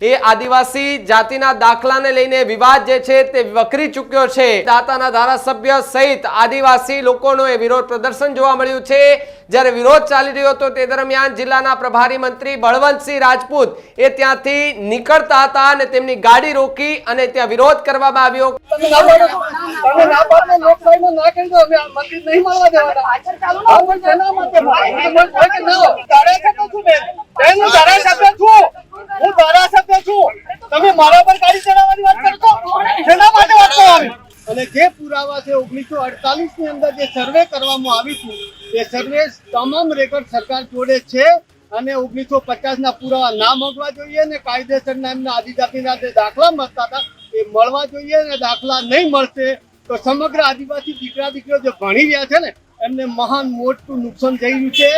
એ આદિવાસી જાતિના દાખલાને લઈને વિવાદ જે છે તે વકરી ચૂક્યો છે। દાતાના ધારાસભ્ય સહિત આદિવાસી લોકોનો એ વિરોધ પ્રદર્શન જોવા મળ્યું છે। જ્યારે વિરોધ ચાલી રહ્યો હતો તે દરમિયાન જિલ્લાના પ્રભારી મંત્રી બળવંતસિંહ રાજપૂત એ ત્યાંથી નીકળતા હતા અને તેમની ગાડી રોકી અને ત્યાં વિરોધ કરવામાં આવ્યો। અને જે પુરાવા છે 1948 ની અંદર જે સર્વે કરવામાં આવ્યું હતું એ સર્વે તમામ રેકોર્ડ સરકાર જોડે છે અને 1950 ના પુરાવા ના માંગવા જોઈએ ને કાયદેસરના એમના આદિજાતિના જે દાખલા મળતા હતા એ મળવા જોઈએ ને દાખલા નહીં મળશે તો સમગ્ર આદિવાસી દીકરા દીકરીઓ જે ભણી રહ્યા છે ને એમને મહાન મોટું નુકસાન થઈ રહ્યું છે।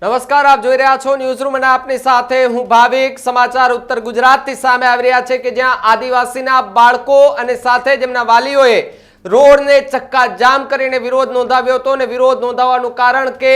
નમસ્કાર, આપ જોઈ રહ્યા છો ન્યૂઝ રૂમ અને આપની સાથે હું ભાવિક। સમાચાર ઉત્તર ગુજરાતથી સામે આવી રહ્યા છે કે જ્યાં આદિવાસીના બાળકો અને સાથે જેમના વાલીઓએ રોડને ચક્કાજામ કરીને વિરોધ નોંધાવ્યો હતો અને વિરોધ નોંધાવવાનું કારણ કે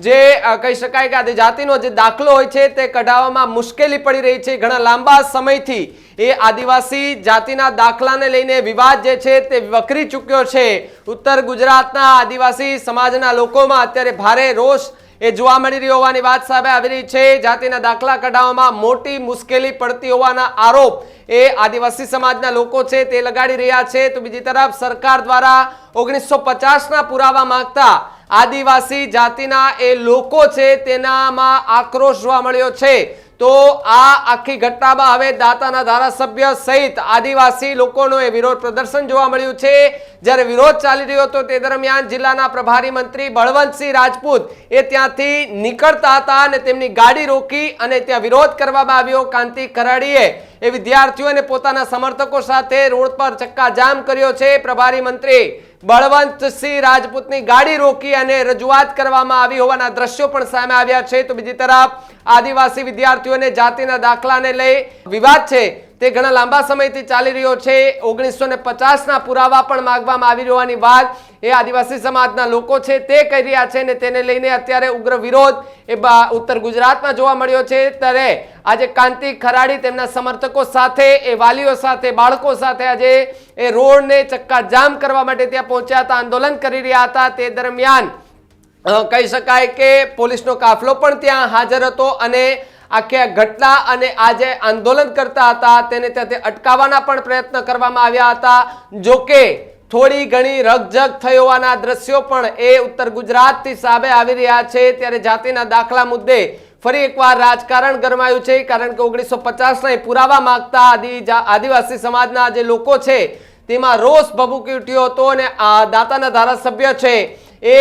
જે કહી શકાય કે આદિજાતિનો જે દાખલો હોય છે તે કઢાવવામાં મુશ્કેલી પડી રહી છે। ઘણા લાંબા સમયથી એ આદિવાસી જાતિના દાખલાને લઈને વિવાદ જે છે તે વકરી ચૂક્યો છે। ઉત્તર ગુજરાતના આદિવાસી સમાજના લોકોમાં અત્યારે ભારે રોષ એ જોવા મળી રહ્યો હોવાની વાત સામે આવી રહી છે। જાતિના દાખલા કઢાવવામાં મોટી મુશ્કેલી પડતી હોવાના આરોપ એ આદિવાસી સમાજના લોકો છે તે લગાડી રહ્યા છે। તો બીજી તરફ સરકાર દ્વારા 1950 ના પુરાવા માંગતા આદિવાસી જાતિના એ લોકો છે તેનામાં આક્રોશ જોવા મળ્યો છે। તો આ આખી ઘટનામાં હવે દાતાના ધારાસભ્ય સહિત આદિવાસી લોકોનો એ વિરોધ પ્રદર્શન જોવા મળ્યું છે। જ્યારે વિરોધ ચાલી રહ્યો હતો તે દરમિયાન જિલ્લાના પ્રભારી મંત્રી બળવંતસિંહ રાજપૂત એ ત્યાંથી નીકળતા હતા અને તેમની ગાડી રોકી અને ત્યાં વિરોધ કરવામાં આવ્યો। કાંતિ ખરાડીએ એ વિદ્યાર્થીઓ અને પોતાના સમર્થકો સાથે રોડ પર ચક્કાજામ કર્યો છે। પ્રભારી મંત્રી બળવંતસિંહ રાજપૂતની ગાડી રોકી અને રજૂઆત કરવામાં આવી હોવાના દ્રશ્યો પણ સામે આવ્યા છે। તો બીજી તરફ આદિવાસી વિદ્યાર્થીઓને જાતિના દાખલાને લઈ વિવાદ છે તે ઘણા લાંબા સમયથી ચાલી રહ્યો છે। 1950 ના પુરાવા પણ માંગવામાં આવી હોવાની વાત એ આદિવાસી સમાજના લોકો છે તે કહી રહ્યા છે અને તેને લઈને અત્યારે ઉગ્ર વિરોધ એ ઉત્તર ગુજરાતમાં જોવા મળ્યો છે। ત્યારે આજે કાંતિ ખરાડી તેમના સમર્થકો સાથે એ વાલીઓ સાથે બાળકો સાથે આજે એ રોડને ચક્કાજામ કરવા માટે ત્યાં પહોંચ્યા હતા, આંદોલન કરી રહ્યા હતા। તે દરમિયાન કહી શકાય કે પોલીસનો કાફલો પણ ત્યાં હાજર હતો અને આખી ઘટના અને આજે આંદોલન કરતા હતા તેને ત્યાંથી અટકાવવાના પણ પ્રયત્ન કરવામાં આવ્યા હતા। જો કે થોડી ઘણી રકઝક થઈ હોવાના દ્રશ્યો પણ એ ઉત્તર ગુજરાતથી સામે આવી રહ્યા છે। ત્યારે જાતિના દાખલા મુદ્દે ફરી એકવાર રાજકારણ ગરમાયું છે કારણ કે 1950 ના પુરાવા માંગતા આદિવાસી સમાજના જે લોકો છે તેમાં રોષ ભભૂકી ઉઠ્યો હતો અને દાતાના ધારાસભ્ય છે એ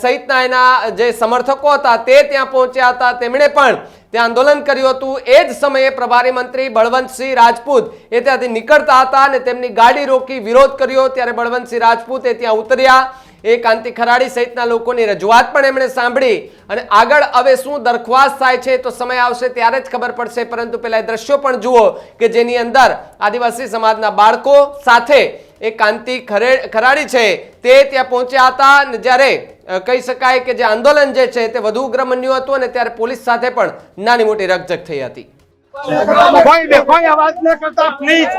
સહિતના એના જે સમર્થકો હતા તે ત્યાં પહોંચ્યા હતા, તેમણે પણ ત્યાં આંદોલન કર્યું હતું। એ જ સમયે પ્રભારી મંત્રી બળવંતસિંહ રાજપૂત એ ત્યાંથી નીકળતા હતા અને તેમની ગાડી રોકી વિરોધ કર્યો। ત્યારે બળવંતસિંહ રાજપૂત એ ત્યાં ઉતર્યા, એ કાંતિ ખરાડી સહિતના લોકોની રજૂઆત પણ એમણે સાંભળી અને આગળ હવે શું દરખાસ્ત થાય છે તો સમય આવશે ત્યારે જ ખબર પડશે। પરંતુ પહેલા એ દ્રશ્યો પણ જુઓ કે જેની અંદર આદિવાસી સમાજના બાળકો સાથે એ કાંતિ ખરાડી છે તે ત્યાં પહોંચ્યા હતા અને જ્યારે કહી શકાય કે જે આંદોલન જે છે તે વધુ ઉગ્ર બન્યું હતું અને ત્યારે પોલીસ સાથે પણ નાની મોટી રકઝક થઈ હતી। કોઈ અવાજ ન કરતા પ્લીઝ।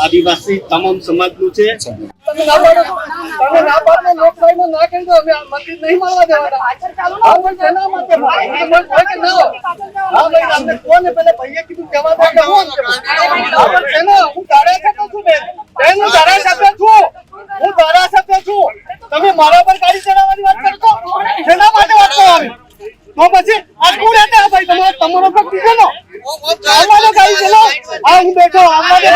આદિવાસી તમામ સમાજનું છે। તમે મારા પર ગાડી ચડાવવાની વાત કરો છો, શેના માટે વાત કરો? તો પછી આ કોણ હતા ભાઈ? તમારો પગ કીધો અમારે ગાડી ચલાવો। આ હું બેઠો અમારે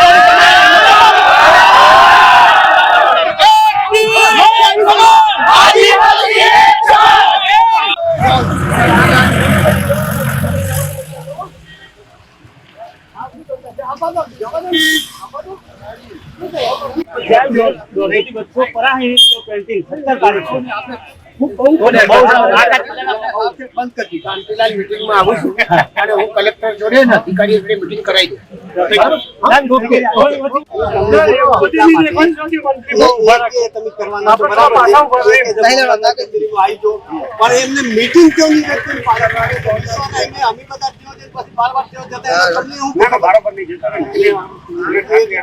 બંધ કરી કાંતિલાલ મીટિંગમાં આવું છું અને હું કલેક્ટર જોડે ને અધિકારીઓ જોડે મીટિંગ કરાવી દઉં. તમે કરવાના તો બરાબર છે. આવી જો પણ એમને મીટિંગ કેમ નહીં કરતી? અમે બધા પછી બાર જતા તમને હું બરાબર નહીં જતા.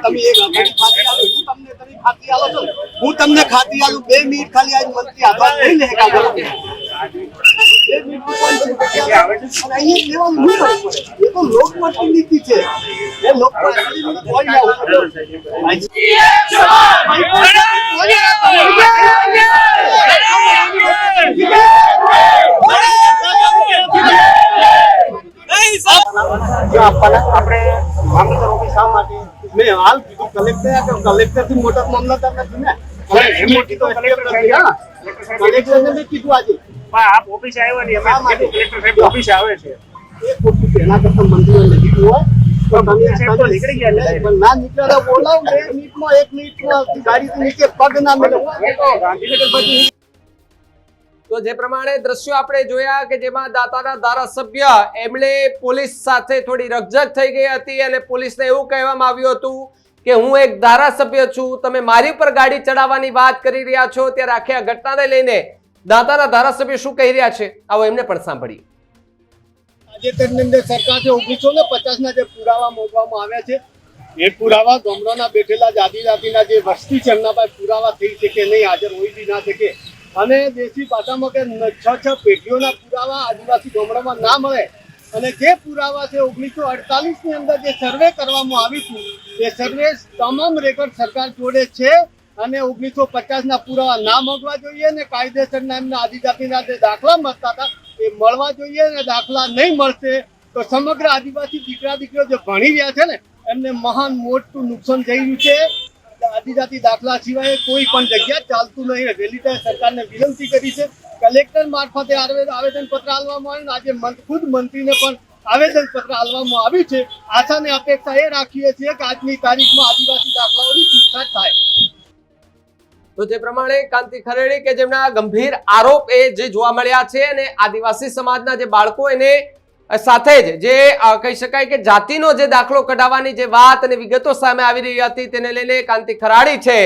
તમે એક ખાતી આલો, તમે ખાતી આલો છો, હું તમને ખાતી આલું 2 મિનિટ ખાલી આજ મંત્રી આભાર લઈ લે કા બરાબર. 2 મિનિટ લેવાનું નહીં પડે. એ તો લોકમતની નીતિ છે. એ લોકમતની કોઈ ના મેં હાલ કીધું કલેક્ટર થી મોટા મામલતદાર નથી ને કલેક્ટરને મેં કીધું આજે આપ ઓફિસ આવ્યો ને અમે કલેક્ટર સાહેબ ઓફિસ આવે છે એ ખોટું છે. એના કરતા મંત્રીઓ લીધું હોય તો તમે સાહેબ તો નીકળી ગયા છે. પણ ના નીકળે બોલાવ 2 મિનિટમાં 1 મિનિટમાં ગાડી નીચે પગ ના મેળવો. ગાંધીનગર બાજુ તો જે પ્રમાણે દ્રશ્યો આપણે જોયા કે જેમાં દાતાના ધારાસભ્ય એમણે પોલીસ સાથે થોડી રકઝક થઈ ગઈ હતી અને પોલીસને એવું કહેવામાં આવ્યું હતું કે હું એક ધારાસભ્ય છું, તમે મારી ઉપર ગાડી ચડાવવાની વાત કરી રહ્યા છો. ત્યારે આખી આ ઘટનાને લઈને દાતાના ધારાસભ્ય શું કહી રહ્યા છે આવો એમને પણ સાંભળીએ. તાજેતરની અંદર સરકારે 1950 ના જે પુરાવા માંગવામાં આવ્યા છે એ પુરાવા ગામડાના બેઠેલા આદિજાતિના જે વસ્તી છે એમના પાસે પુરાવા થઈ શકે નહીં, હાજર હોય બી ના શકે. અને દેશી ભાષામાં કે 6 પેઢીઓના પુરાવા આદિવાસી ગામડામાં ના મળે. અને જે પુરાવા છે 1948 ની અંદર જે સર્વે કરવામાં આવ્યું હતું એ સર્વે તમામ રેકોર્ડ સરકાર જોડે છે. અને 1950 ના પુરાવા ના માંગવા જોઈએ ને કાયદેસરના એમના આદિજાતિના જે દાખલા મળતા હતા એ મળવા જોઈએ. અને દાખલા નહીં મળશે તો સમગ્ર આદિવાસી દીકરા દીકરીઓ જે ભણી રહ્યા છે ને એમને મહાન મોટું નુકસાન થઈ રહ્યું છે. આદિજાતિ દાખલા સિવાય કોઈ પણ જગ્યા ચાલતું નહીં. વહેલી તકે સરકારને વિનંતી કરી છે. કલેક્ટર મારફતે આવેદન પત્ર આપવામાં આવ્યું. આજે ખુદ મંત્રીને પણ આવેદન પત્ર આપવામાં આવ્યું છે. આશા ને અપેક્ષા એ રાખીએ છીએ કે આજની તારીખમાં આદિવાસી દાખલાઓની શિક્ષા થાય. તો જે પ્રમાણે કાંતિ ખરેડી કે જેમના ગંભીર આરોપ એ જે જોવા મળ્યા છે અને આદિવાસી સમાજના જે બાળકો એને સાથે જ જે કહી શકાય કે જાતિનો જે દાખલો કઢાવવાની જે વાત અને વિગતો સામે આવી રહી હતી તેને લઈને કાંતિ ખરાડી છે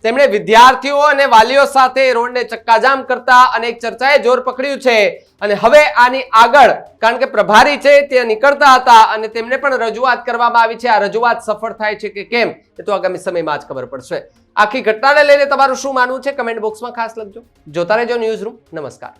તેમણે વિદ્યાર્થીઓ અને વાલીઓ સાથે રોડને ચક્કાજામ કરતા અનેક ચર્ચાએ જોર પકડ્યું છે. અને હવે આની આગળ કારણ કે પ્રભારી છે તે નીકળતા હતા અને તેમને પણ રજૂઆત કરવામાં આવી છે. આ રજૂઆત સફળ થાય છે કે કેમ એ તો આગામી સમયમાં જ ખબર પડશે. આખી ઘટનાને લઈને તમારું શું માનવું છે કમેન્ટ બોક્સમાં ખાસ લખજો. જોતા રહેજો ન્યૂઝ રૂમ. નમસ્કાર.